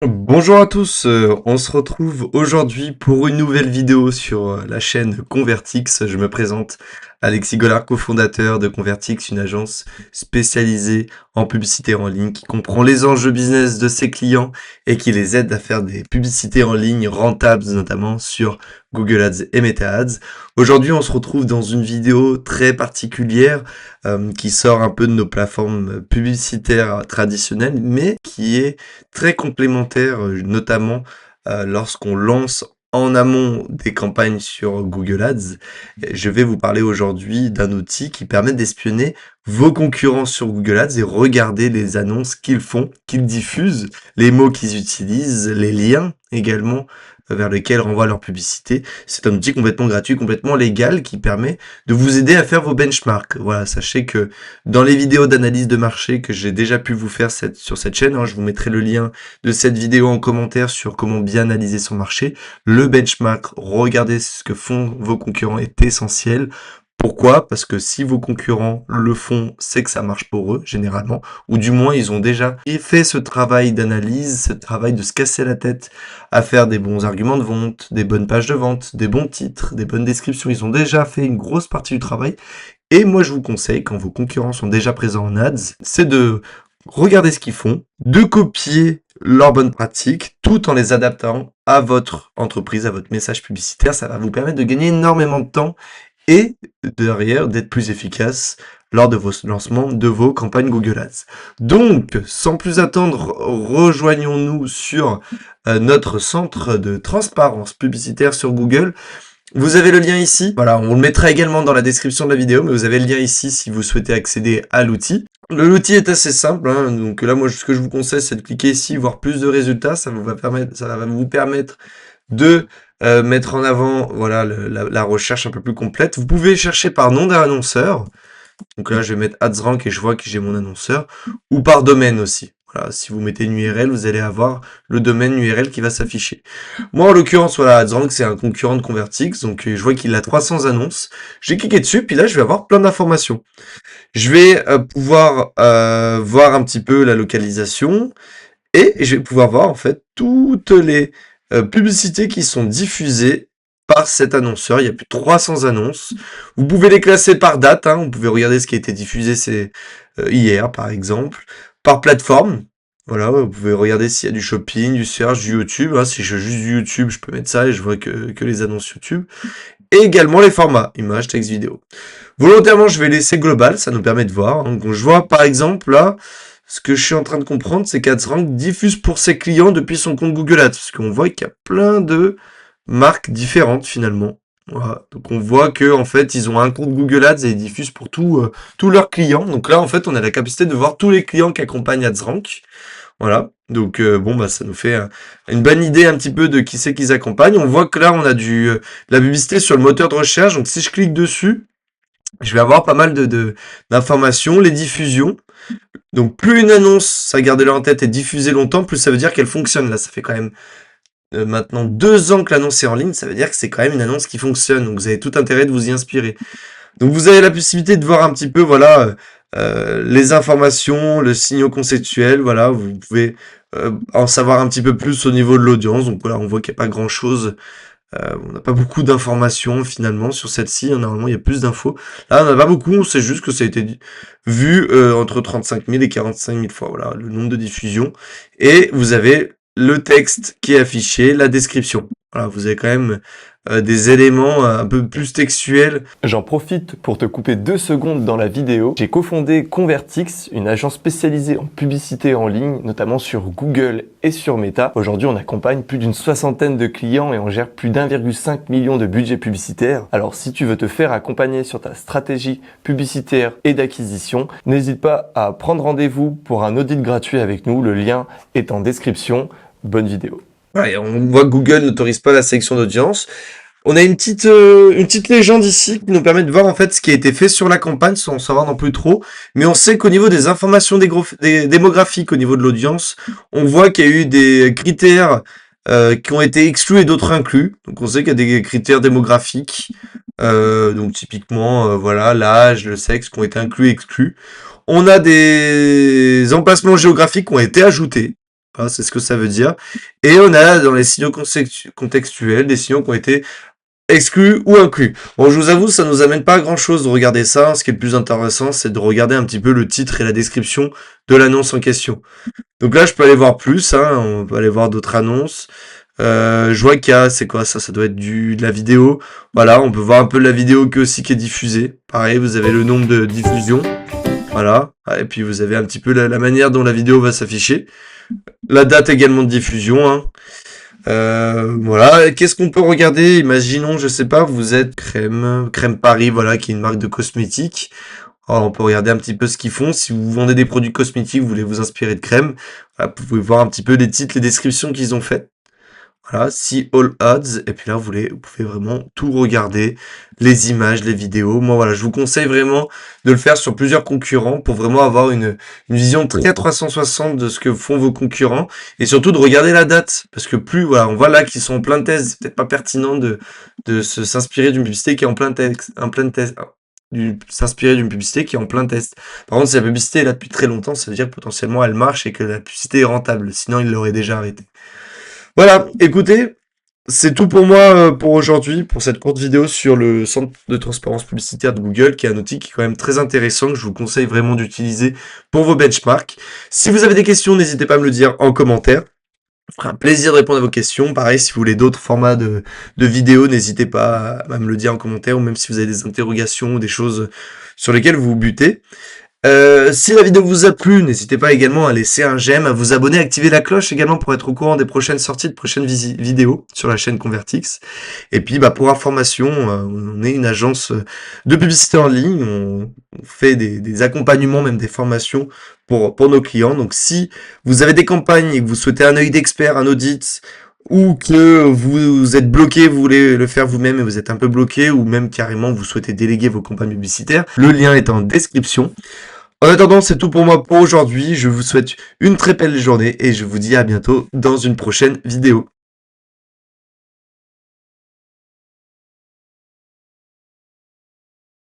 Bonjour à tous, on se retrouve aujourd'hui pour une nouvelle vidéo sur la chaîne Convertix. Je me présente, Alexis Gollard, cofondateur de Convertix, une agence spécialisée en publicité en ligne qui comprend les enjeux business de ses clients et qui les aide à faire des publicités en ligne rentables, notamment sur Google Ads et Meta Ads. Aujourd'hui, on se retrouve dans une vidéo très particulière qui sort un peu de nos plateformes publicitaires traditionnelles, mais qui est très complémentaire, notamment lorsqu'on lance en amont des campagnes sur Google Ads. Je vais vous parler aujourd'hui d'un outil qui permet d'espionner vos concurrents sur Google Ads et regarder les annonces qu'ils font, qu'ils diffusent, les mots qu'ils utilisent, les liens également vers lesquels renvoient leur publicité. C'est un outil complètement gratuit, complètement légal qui permet de vous aider à faire vos benchmarks. Voilà, sachez que dans les vidéos d'analyse de marché que j'ai déjà pu vous faire sur cette chaîne, je vous mettrai le lien de cette vidéo en commentaire sur comment bien analyser son marché. Le benchmark, regardez ce que font vos concurrents est essentiel. Pourquoi? Parce que si vos concurrents le font, c'est que ça marche pour eux, généralement, ou du moins ils ont déjà fait ce travail d'analyse, ce travail de se casser la tête à faire des bons arguments de vente, des bonnes pages de vente, des bons titres, des bonnes descriptions. Ils ont déjà fait une grosse partie du travail. Et moi, je vous conseille, quand vos concurrents sont déjà présents en ads, c'est de regarder ce qu'ils font, de copier leurs bonnes pratiques, tout en les adaptant à votre entreprise, à votre message publicitaire. Ça va vous permettre de gagner énormément de temps et derrière d'être plus efficace lors de vos lancements de vos campagnes Google Ads. Donc, sans plus attendre, rejoignons-nous sur notre centre de transparence publicitaire sur Google. Vous avez le lien ici. Voilà, on le mettra également dans la description de la vidéo, mais vous avez le lien ici si vous souhaitez accéder à l'outil. L'outil est assez simple, donc là, moi, ce que je vous conseille, c'est de cliquer ici, voir plus de résultats. Ça va vous permettre de mettre en avant, voilà, la recherche un peu plus complète. Vous pouvez chercher par nom d'un annonceur. Donc là, je vais mettre AdsRank et je vois que j'ai mon annonceur. Ou par domaine aussi. Voilà, si vous mettez une URL, vous allez avoir le domaine URL qui va s'afficher. Moi, en l'occurrence, voilà, AdsRank, c'est un concurrent de Convertix. Donc, je vois qu'il a 300 annonces. J'ai cliqué dessus, puis là, je vais avoir plein d'informations. Je vais pouvoir voir un petit peu la localisation. Et je vais pouvoir voir, en fait, toutes les publicités qui sont diffusées par cet annonceur. Il y a plus de 300 annonces. Vous pouvez les classer par date. Vous pouvez regarder ce qui a été diffusé, c'est hier, par exemple. Par plateforme. Voilà, vous pouvez regarder s'il y a du shopping, du search, du YouTube. Si je veux juste du YouTube, je peux mettre ça et je vois que les annonces YouTube. Et également les formats, images, texte, vidéo. Volontairement, je vais laisser global, ça nous permet de voir. Donc, je vois, par exemple, là, ce que je suis en train de comprendre, c'est qu'AdsRank diffuse pour ses clients depuis son compte Google Ads. Parce qu'on voit qu'il y a plein de marques différentes, finalement. Voilà. Donc, on voit que en fait, ils ont un compte Google Ads et ils diffusent pour tous leurs clients. Donc là, en fait, on a la capacité de voir tous les clients qui accompagnent AdsRank. Voilà. Donc, ça nous fait une bonne idée un petit peu de qui c'est qu'ils accompagnent. On voit que là, on a la publicité sur le moteur de recherche. Donc, si je clique dessus, je vais avoir pas mal d'informations, les diffusions. Donc plus une annonce, ça gardez-le en tête, est diffusée longtemps, plus ça veut dire qu'elle fonctionne. Là, ça fait quand même maintenant 2 ans que l'annonce est en ligne, ça veut dire que c'est quand même une annonce qui fonctionne. Donc vous avez tout intérêt de vous y inspirer. Donc vous avez la possibilité de voir un petit peu, voilà, les informations, le signaux conceptuel, voilà, vous pouvez en savoir un petit peu plus au niveau de l'audience. Donc voilà, on voit qu'il n'y a pas grand-chose. On n'a pas beaucoup d'informations finalement sur celle-ci. Normalement, il y a plus d'infos. Là, on n'a pas beaucoup. On sait juste que ça a été vu entre 35 000 et 45 000 fois. Voilà, le nombre de diffusions. Et vous avez le texte qui est affiché, la description. Voilà, vous avez quand même des éléments un peu plus textuels. J'en profite pour te couper 2 secondes dans la vidéo. J'ai cofondé Convertix, une agence spécialisée en publicité en ligne, notamment sur Google et sur Meta. Aujourd'hui, on accompagne plus d'une 60aine de clients et on gère plus d'1,5 million de budget publicitaire. Alors, si tu veux te faire accompagner sur ta stratégie publicitaire et d'acquisition, n'hésite pas à prendre rendez-vous pour un audit gratuit avec nous. Le lien est en description. Bonne vidéo. Ouais, on voit que Google n'autorise pas la sélection d'audience. On a une petite légende ici qui nous permet de voir en fait ce qui a été fait sur la campagne sans en savoir non plus trop. Mais on sait qu'au niveau des informations démographiques, au niveau de l'audience, on voit qu'il y a eu des critères qui ont été exclus et d'autres inclus. Donc on sait qu'il y a des critères démographiques. Donc typiquement, voilà, l'âge, le sexe qui ont été inclus et exclus. On a des emplacements géographiques qui ont été ajoutés. Voilà, c'est ce que ça veut dire. Et on a dans les signaux contextuels des signaux qui ont été exclus ou inclus. Bon, je vous avoue, ça nous amène pas à grand chose de regarder ça. Ce qui est le plus intéressant, c'est de regarder un petit peu le titre et la description de l'annonce en question. Donc là, je peux aller voir plus, hein, on peut aller voir d'autres annonces. Je vois qu'il y a, c'est quoi ça? Ça doit être de la vidéo. Voilà, on peut voir un peu la vidéo qui est diffusée. Pareil, vous avez le nombre de diffusions. Voilà. Et puis vous avez un petit peu la manière dont la vidéo va s'afficher. La date également de diffusion, hein. Voilà. Qu'est-ce qu'on peut regarder? Imaginons, je sais pas, vous êtes Crème Paris, voilà, qui est une marque de cosmétiques. Alors, on peut regarder un petit peu ce qu'ils font. Si vous vendez des produits cosmétiques, vous voulez vous inspirer de crème, voilà, vous pouvez voir un petit peu les titres, les descriptions qu'ils ont faites. Voilà, see all ads, et puis là, vous pouvez vraiment tout regarder, les images, les vidéos. Moi, voilà, je vous conseille vraiment de le faire sur plusieurs concurrents pour vraiment avoir une vision très 360 de ce que font vos concurrents, et surtout de regarder la date, parce que plus, voilà, on voit là qu'ils sont en plein test, c'est peut-être pas pertinent de s'inspirer d'une publicité qui est en plein test, s'inspirer d'une publicité qui est en plein test. Par contre, si la publicité est là depuis très longtemps, ça veut dire que potentiellement elle marche et que la publicité est rentable, sinon il l'aurait déjà arrêtée. Voilà, écoutez, c'est tout pour moi pour aujourd'hui, pour cette courte vidéo sur le centre de transparence publicitaire de Google, qui est un outil qui est quand même très intéressant, que je vous conseille vraiment d'utiliser pour vos benchmarks. Si vous avez des questions, n'hésitez pas à me le dire en commentaire. Ça fera un plaisir de répondre à vos questions. Pareil, si vous voulez d'autres formats de vidéos, n'hésitez pas à me le dire en commentaire, ou même si vous avez des interrogations ou des choses sur lesquelles vous butez. Si la vidéo vous a plu, n'hésitez pas également à laisser un j'aime, à vous abonner, à activer la cloche également pour être au courant des prochaines sorties, de prochaines vidéos sur la chaîne Convertix. Et puis, pour information, on est une agence de publicité en ligne, on fait des accompagnements, même des formations pour nos clients. Donc, si vous avez des campagnes et que vous souhaitez un œil d'expert, un audit, ou que vous êtes bloqué, vous voulez le faire vous-même et vous êtes un peu bloqué, ou même carrément vous souhaitez déléguer vos campagnes publicitaires, le lien est en description. En attendant, c'est tout pour moi pour aujourd'hui. Je vous souhaite une très belle journée et je vous dis à bientôt dans une prochaine vidéo.